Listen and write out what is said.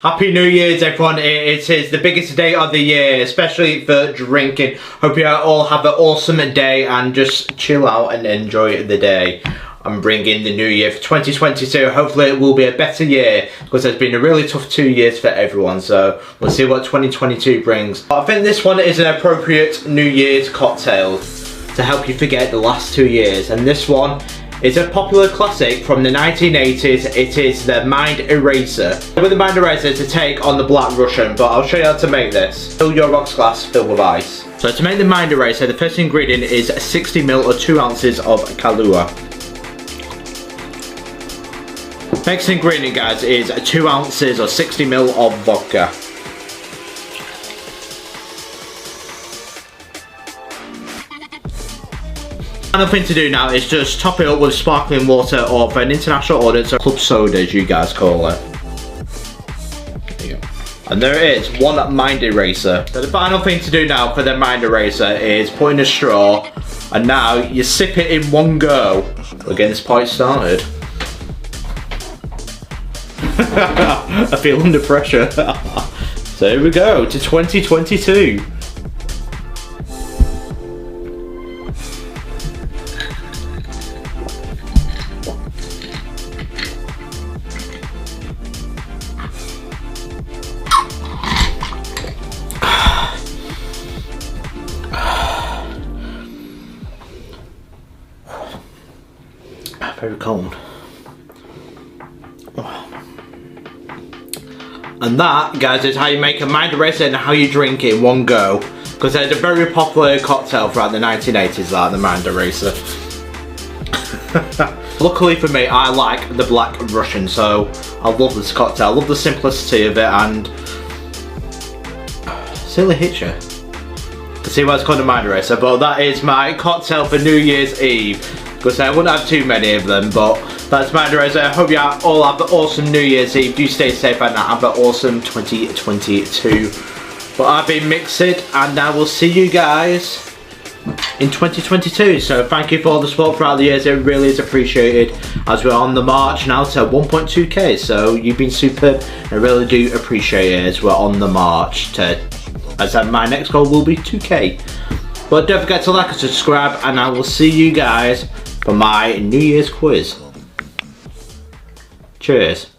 Happy New Year's everyone, it is the biggest day of the year, especially for drinking. Hope you all have an awesome day and just chill out and enjoy the day. I'm bringing the new year for 2022, hopefully it will be a better year because there's been a really tough 2 years for everyone, so we'll see what 2022 brings. I think this one is an appropriate New Year's cocktail to help you forget the last 2 years, and this one it's a popular classic from the 1980s. It is the Mind Eraser. With the Mind Eraser to take on the Black Russian, but I'll show you how to make this. Fill your rocks glass filled with ice. So to make the Mind Eraser, the first ingredient is 60 ml or 2 ounces of Kahlua. Next ingredient, guys, is 2 ounces or 60 ml of vodka. Final thing to do now is just top it up with sparkling water or for an international audience, or club soda as you guys call it. There you go. And there it is, one Mind Eraser. So the final thing to do now for the Mind Eraser is put in a straw, and now you sip it in one go. We're getting this point started. I feel under pressure. So here we go to 2022. Very cold. And that, guys, is how you make a Mind Eraser and how you drink it in one go. Because it's a very popular cocktail throughout the 1980s, like the Mind Eraser. Luckily for me, I like the Black Russian, so I love this cocktail. I love the simplicity of it, and it certainly hits you. To see why it's called a Mind Eraser, but that is my cocktail for New Year's Eve. Because I wouldn't have too many of them, but that's Mind Eraser. I hope you all have an awesome New Year's Eve. Do stay safe and have an awesome 2022. But I've been MixedSid, and I will see you guys in 2022. So thank you for all the support throughout the years. It really is appreciated as we're on the march now to 1.2k. So you've been superb. I really do appreciate it as we're on the march to, as my next goal will be 2k. But don't forget to like and subscribe, and I will see you guys for my New Year's quiz. Cheers.